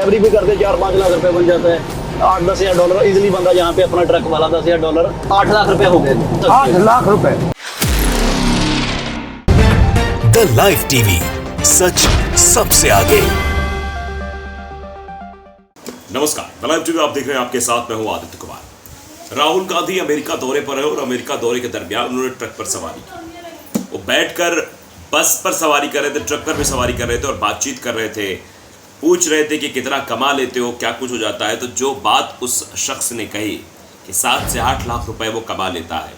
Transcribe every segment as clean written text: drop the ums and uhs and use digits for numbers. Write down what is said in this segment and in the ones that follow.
ड्राइवरी भी करते 4-5 लाख रुपए बन जाता है। 8-10 हज़ार डॉलर इजिली बंदा, यहाँ पे अपना ट्रक वाला 10 हज़ार डॉलर, 8 लाख रुपए हो गए। 8 लाख रुपए। द लाइव टीवी, सच सबसे आगे। नमस्कार, द लाइव टीवी आप देख रहे हैं, आपके साथ मैं हूं आदित्य कुमार। राहुल गांधी अमेरिका दौरे पर है और अमेरिका दौरे के दरमियान उन्होंने ट्रक पर सवारी की। वो बैठकर बस पर सवारी कर रहे थे, ट्रक पर भी सवारी कर रहे थे और बातचीत कर रहे थे। पूछ रहे थे कि कितना कमा लेते हो, क्या कुछ हो जाता है। तो जो बात उस शख्स ने कही कि 7 से 8 लाख रुपए वो कमा लेता है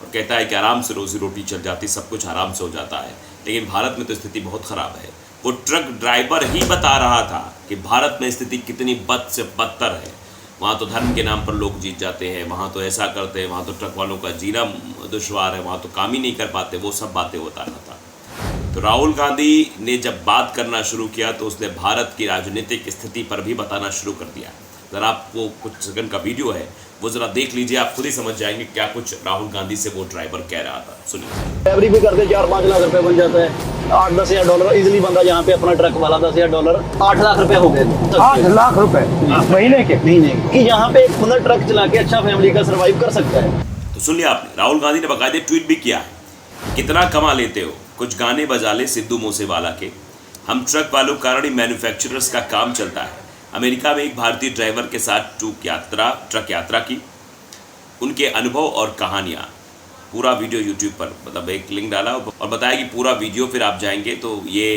और कहता है कि आराम से रोजी रोटी चल जाती, सब कुछ आराम से हो जाता है। लेकिन भारत में तो स्थिति बहुत ख़राब है। वो ट्रक ड्राइवर ही बता रहा था कि भारत में स्थिति कितनी बद से बदतर है। वहाँ तो धर्म के नाम पर लोग जीत जाते हैं, वहाँ तो ऐसा करते हैं, वहाँ तो ट्रक वालों का जीना दुश्वार है, वहाँ तो काम ही नहीं कर पाते। वो सब बातें बता रहा था। तो राहुल गांधी ने जब बात करना शुरू किया तो उसने भारत की राजनीतिक स्थिति पर भी बताना शुरू कर दिया। ज़रा आपको कुछ सेकंड का वीडियो है, वो ज़रा देख लीजिए, आप खुद ही समझ जाएंगे क्या कुछ राहुल गांधी से वो ड्राइवर कह रहा था। सुनिए। ड्राइवरी भी करते 4-5 लाख रुपए बन जाता है। 8-10 हज़ार डॉलर इजिली बंदा, यहाँ पे अपना ट्रक वाला 10 हज़ार डॉलर, 8 लाख रुपए हो गए। 8 लाख रुपए महीने के। कि यहाँ पे एक बंदा ट्रक चला के अच्छा फैमिली का सर्वाइव कर सकता है। तो सुन लिया आपने, राहुल गांधी ने बाकायदे ट्वीट भी किया है, कितना कमा लेते हो, कुछ गाने बजा ले सिद्धू मूसेवाला के, हम ट्रक वालों के कारण ही मैन्युफैक्चरर्स का काम चलता है। अमेरिका में एक भारतीय ड्राइवर के साथ ट्रक यात्रा की, उनके अनुभव और कहानियाँ। पूरा वीडियो यूट्यूब पर, मतलब एक लिंक डाला और बताया कि पूरा वीडियो फिर आप जाएंगे तो ये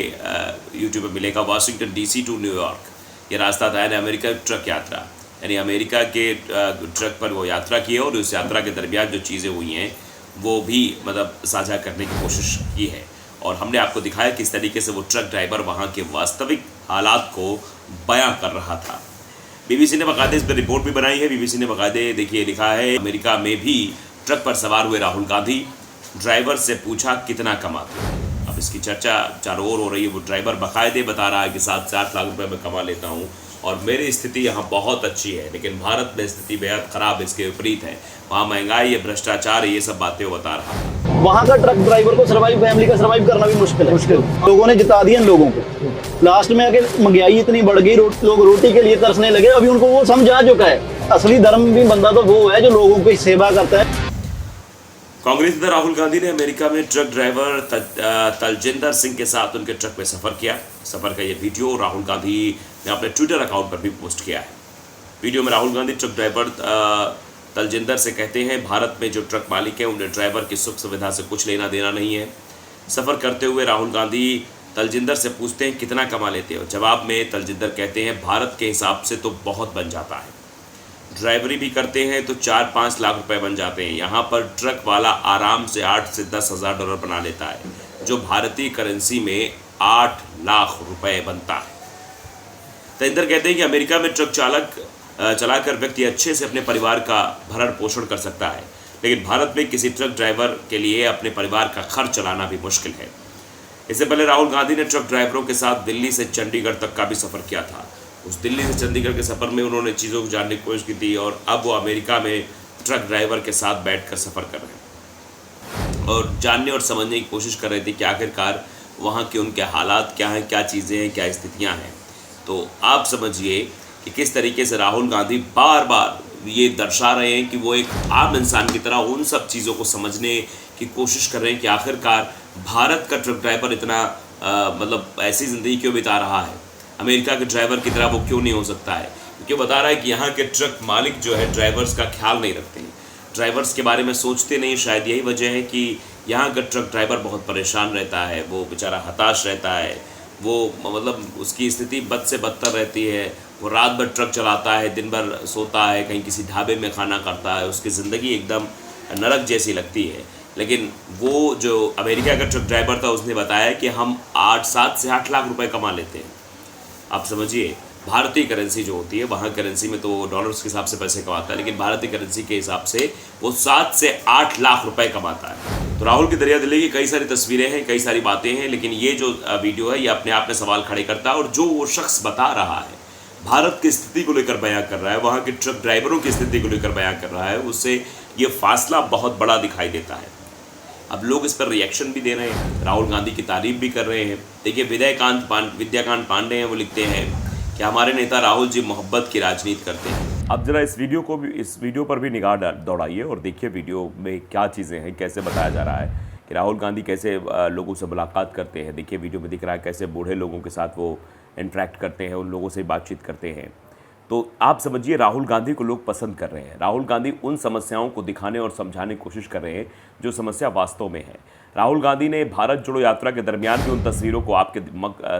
यूट्यूब पर मिलेगा। वाशिंगटन डीसी टू न्यूयॉर्क, ये रास्ता था, यानी अमेरिका ट्रक यात्रा, यानी अमेरिका के ट्रक पर वो यात्रा की है और उस यात्रा के दरमियान जो चीज़ें हुई हैं वो भी मतलब साझा करने की कोशिश की है। और हमने आपको दिखाया किस तरीके से वो ट्रक ड्राइवर वहाँ के वास्तविक हालात को बयां कर रहा था। बीबीसी ने बाकायदे इस पर रिपोर्ट भी बनाई है। बीबीसी ने बाकायदे देखिए लिखा है, अमेरिका में भी ट्रक पर सवार हुए राहुल गांधी, ड्राइवर से पूछा कितना कमाते हो। अब इसकी चर्चा चारों ओर हो रही है। वो ड्राइवर बाकायदे बता रहा है कि 7 से 8 लाख रुपए मैं कमा लेता हूँ और मेरी स्थिति यहाँ बहुत अच्छी है। लेकिन भारत में स्थिति बेहद ख़राब, इसके विपरीत है। वहाँ महंगाई है, भ्रष्टाचार है, ये सब बातें वो बता रहा है। वहाँ का ट्रक ड्राइवर को फैमिली का सर्वाइव करना भी मुश्किल है। लोगों ने जिता दिया इन लोगों को। लास्ट में आके महंगाई इतनी बढ़ गई, लोग रोटी के लिए तरसने लगे। अभी उनको वो समझ आ चुका है, असली धर्म भी बंदा तो वो है जो लोगों की सेवा करता है। कांग्रेस नेता राहुल गांधी ने अमेरिका में ट्रक ड्राइवर तलजिंदर सिंह के साथ उनके ट्रक में सफ़र किया। सफ़र का ये वीडियो राहुल गांधी ने अपने ट्विटर अकाउंट पर भी पोस्ट किया है। वीडियो में राहुल गांधी ट्रक ड्राइवर तलजिंदर से कहते हैं, भारत में जो ट्रक मालिक हैं उन्हें ड्राइवर की सुख सुविधा से कुछ लेना देना नहीं है। सफ़र करते हुए राहुल गांधी तलजिंदर से पूछते हैं कितना कमा लेते हो। जवाब में तलजिंदर कहते हैं, भारत के हिसाब से तो बहुत बन जाता है। ड्राइवरी भी करते हैं तो 4-5 लाख रुपए बन जाते हैं। यहाँ पर ट्रक वाला आराम से 8 से 10 हज़ार डॉलर बना लेता है, जो भारतीय करेंसी में 8 लाख रुपए बनता है। तलजिंदर कहते हैं कि अमेरिका में ट्रक चलाकर व्यक्ति अच्छे से अपने परिवार का भरण पोषण कर सकता है, लेकिन भारत में किसी ट्रक ड्राइवर के लिए अपने परिवार का खर्च चलाना भी मुश्किल है। इससे पहले राहुल गांधी ने ट्रक ड्राइवरों के साथ दिल्ली से चंडीगढ़ तक का भी सफ़र किया था। उस दिल्ली से चंडीगढ़ के सफ़र में उन्होंने चीज़ों को जानने की कोशिश की थी और अब वो अमेरिका में ट्रक ड्राइवर के साथ बैठकर सफ़र कर रहे हैं और जानने और समझने की कोशिश कर रहे थे कि आखिरकार वहाँ के उनके हालात क्या हैं, क्या चीज़ें हैं, क्या स्थितियाँ हैं। तो आप समझिए कि किस तरीके से राहुल गांधी बार बार ये दर्शा रहे हैं कि वो एक आम इंसान की तरह उन सब चीज़ों को समझने की कोशिश कर रहे हैं कि आखिरकार भारत का ट्रक ड्राइवर इतना मतलब ऐसी ज़िंदगी क्यों बिता रहा है, अमेरिका के ड्राइवर की तरह वो क्यों नहीं हो सकता है। क्योंकि बता रहा है कि यहाँ के ट्रक मालिक जो है ड्राइवर्स का ख्याल नहीं रखते हैं, ड्राइवर्स के बारे में सोचते नहीं। शायद यही वजह है कि यहाँ का ट्रक ड्राइवर बहुत परेशान रहता है, वो बेचारा हताश रहता है, वो मतलब उसकी स्थिति बद से बदतर रहती है। वो रात भर ट्रक चलाता है, दिन भर सोता है, कहीं किसी ढाबे में खाना करता है, उसकी ज़िंदगी एकदम नरक जैसी लगती है। लेकिन वो जो अमेरिका का ट्रक ड्राइवर था उसने बताया कि हम 7 से 8 लाख रुपए कमा लेते हैं। आप समझिए, भारतीय करेंसी जो होती है, वहाँ करेंसी में तो डॉलर्स के हिसाब से पैसे कमाता है, लेकिन भारतीय करेंसी के हिसाब से वो 7 से 8 लाख रुपए कमाता है। तो राहुल की दरिया दिली की कई सारी तस्वीरें हैं, कई सारी बातें हैं, लेकिन ये जो वीडियो है ये अपने आप में सवाल खड़े करता है। और जो वो शख्स बता रहा है, भारत की स्थिति को लेकर बयां कर रहा है, वहाँ के ट्रक ड्राइवरों की स्थिति को लेकर बयां कर रहा है, उससे ये फासला बहुत बड़ा दिखाई देता है। अब लोग इस पर रिएक्शन भी दे रहे हैं, राहुल गांधी की तारीफ भी कर रहे हैं। देखिए विद्याकांत पांडे हैं, वो लिखते हैं कि कि हमारे नेता राहुल जी मोहब्बत की राजनीति करते हैं। अब जरा इस वीडियो पर भी निगाह दौड़ाइए और देखिए वीडियो में क्या चीज़ें हैं, कैसे बताया जा रहा है कि राहुल गांधी कैसे लोगों से मुलाकात करते हैं। देखिए वीडियो में दिख रहा है कैसे बूढ़े लोगों के साथ वो इंटरेक्ट करते हैं, उन लोगों से बातचीत करते हैं। तो आप समझिए राहुल गांधी को लोग पसंद कर रहे हैं। राहुल गांधी उन समस्याओं को दिखाने और समझाने की कोशिश कर रहे हैं जो समस्या वास्तव में है। राहुल गांधी ने भारत जोड़ो यात्रा के दरमियान भी उन तस्वीरों को आपके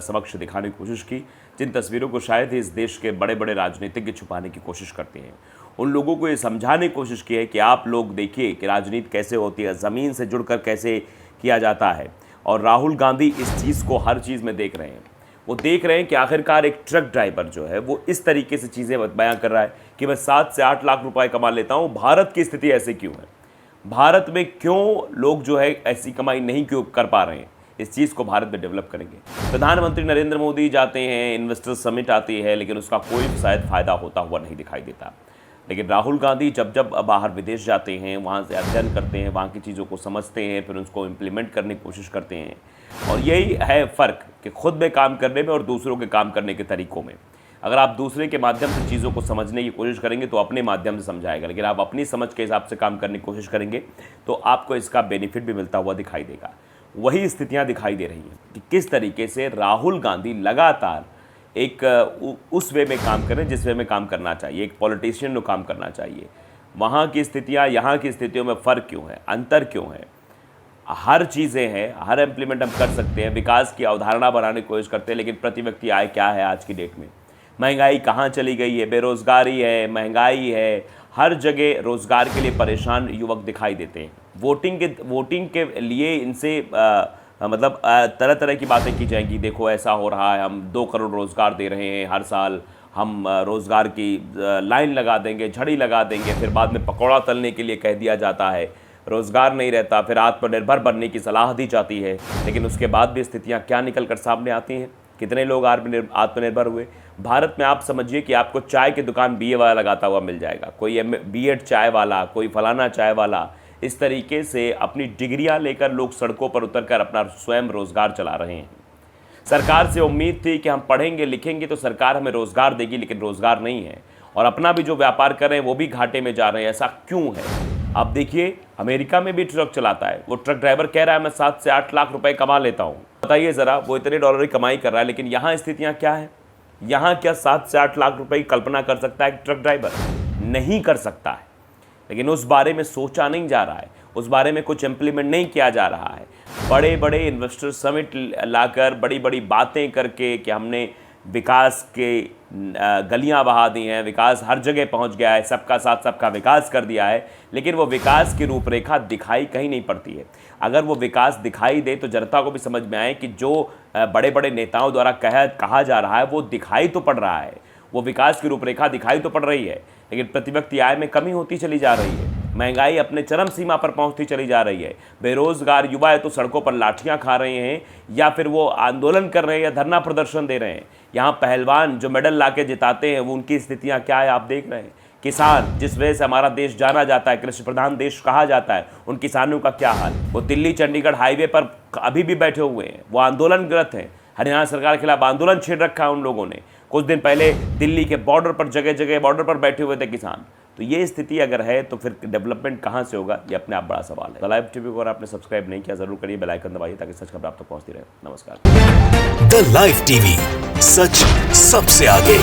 समक्ष दिखाने की कोशिश की जिन तस्वीरों को शायद ही इस देश के बड़े बड़े राजनीतिज्ञ छुपाने की कोशिश करते हैं। उन लोगों को ये समझाने की कोशिश की है कि आप लोग देखिए कि राजनीति कैसे होती है, ज़मीन से जुड़कर कैसे किया जाता है। और राहुल गांधी इस चीज़ को हर चीज़ में देख रहे हैं। वो देख रहे हैं कि आखिरकार एक ट्रक ड्राइवर जो है वो इस तरीके से चीज़ें बयां कर रहा है कि मैं 7 से 8 लाख रुपए कमा लेता हूँ। भारत की स्थिति ऐसे क्यों है, भारत में क्यों लोग जो है ऐसी कमाई नहीं क्यों कर पा रहे हैं, इस चीज़ को भारत में डेवलप करेंगे। प्रधानमंत्री नरेंद्र मोदी जाते हैं, इन्वेस्टर समिट आती है, लेकिन उसका कोई शायद फ़ायदा होता हुआ नहीं दिखाई देता। लेकिन राहुल गांधी जब बाहर विदेश जाते हैं, वहाँ से अध्ययन करते हैं, वहाँ की चीज़ों को समझते हैं, फिर उसको इम्प्लीमेंट करने की कोशिश करते हैं। और यही है फ़र्क कि खुद में काम करने में और दूसरों के काम करने के तरीक़ों में। अगर आप दूसरे के माध्यम से चीज़ों को समझने की कोशिश करेंगे तो अपने माध्यम से समझाएगा, लेकिन आप अपनी समझ के हिसाब से काम करने की कोशिश करेंगे तो आपको इसका बेनिफिट भी मिलता हुआ दिखाई देगा। वही स्थितियाँ दिखाई दे रही हैं कि किस तरीके से राहुल गांधी लगातार एक उस वे में काम करें जिस वे में काम करना चाहिए, एक पॉलिटिशियन को काम करना चाहिए। वहाँ की स्थितियाँ यहाँ की स्थितियों में फ़र्क क्यों है, अंतर क्यों है? हर चीज़ें हैं, हर इम्प्लीमेंट हम कर सकते हैं, विकास की अवधारणा बनाने की कोशिश करते हैं, लेकिन प्रति व्यक्ति आय क्या है आज की डेट में? महंगाई कहाँ चली गई है, बेरोज़गारी है, महंगाई है, हर जगह रोज़गार के लिए परेशान युवक दिखाई देते हैं। वोटिंग के लिए इनसे मतलब तरह तरह की बातें की जाएंगी। देखो ऐसा हो रहा है, हम 2 करोड़ रोज़गार दे रहे हैं हर साल, हम रोज़गार की लाइन लगा देंगे, झड़ी लगा देंगे, फिर बाद में पकौड़ा तलने के लिए कह दिया जाता है, रोज़गार नहीं रहता, फिर आत्मनिर्भर बनने की सलाह दी जाती है। लेकिन उसके बाद भी स्थितियाँ क्या निकल कर सामने आती हैं? कितने लोग आत्मनिर्भर हुए? भारत में आप समझिए कि आपको चाय की दुकान BA वाला लगाता हुआ मिल जाएगा, कोई B.Ed चाय वाला, कोई फलाना चाय वाला। इस तरीके से अपनी डिग्रियां लेकर लोग सड़कों पर उतरकर अपना स्वयं रोज़गार चला रहे हैं। सरकार से उम्मीद थी कि हम पढ़ेंगे लिखेंगे तो सरकार हमें रोज़गार देगी, लेकिन रोज़गार नहीं है और अपना भी जो व्यापार कर रहे हैं वो भी घाटे में जा रहे हैं। ऐसा क्यों है? अब देखिए अमेरिका में भी ट्रक चलाता है, वो ट्रक ड्राइवर कह रहा है मैं 7 से 8 लाख रुपए कमा लेता हूँ। बताइए ज़रा, वो इतने डॉलर की कमाई कर रहा है, लेकिन यहाँ स्थितियाँ क्या है? यहाँ क्या 7 से 8 लाख रुपए की कल्पना कर सकता है एक ट्रक ड्राइवर? नहीं कर सकता है। लेकिन उस बारे में सोचा नहीं जा रहा है, उस बारे में कुछ इम्प्लीमेंट नहीं किया जा रहा है। बड़े बड़े इन्वेस्टर समिट लाकर बड़ी बड़ी बातें करके कि हमने विकास के गलियां बहा दी हैं, विकास हर जगह पहुंच गया है, सबका साथ सबका विकास कर दिया है, लेकिन वो विकास की रूपरेखा दिखाई कहीं नहीं पड़ती है। अगर वो विकास दिखाई दे तो जनता को भी समझ में आए कि जो बड़े बड़े नेताओं द्वारा कहा जा रहा है वो दिखाई तो पड़ रहा है, वो विकास की रूपरेखा दिखाई तो पड़ रही है, लेकिन प्रति व्यक्ति आय में कमी होती चली जा रही है। महंगाई अपने चरम सीमा पर पहुंचती चली जा रही है। बेरोजगार युवा है तो सड़कों पर लाठियां खा रहे हैं या फिर वो आंदोलन कर रहे हैं या धरना प्रदर्शन दे रहे हैं। यहाँ पहलवान जो मेडल लाके जिताते हैं वो उनकी स्थितियाँ क्या है आप देख रहे हैं। किसान जिस वजह से हमारा देश जाना जाता है, कृषि प्रधान देश कहा जाता है, उन किसानों का क्या हाल? वो दिल्ली चंडीगढ़ हाईवे पर अभी भी बैठे हुए हैं, वो आंदोलनरत हैं। हरियाणा सरकार के खिलाफ आंदोलन छेड़ रखा है उन लोगों ने। कुछ दिन पहले दिल्ली के बॉर्डर पर जगह जगह बॉर्डर पर बैठे हुए थे किसान। तो ये स्थिति अगर है तो फिर डेवलपमेंट कहाँ से होगा, ये अपने आप बड़ा सवाल है। द लाइव टीवी को अगर आपने सब्सक्राइब नहीं किया जरूर करिए, बेल आइकन दबाइए ताकि सच खबर आप तक पहुंचती रहे। नमस्कार। द लाइव टीवी, सच सबसे आगे।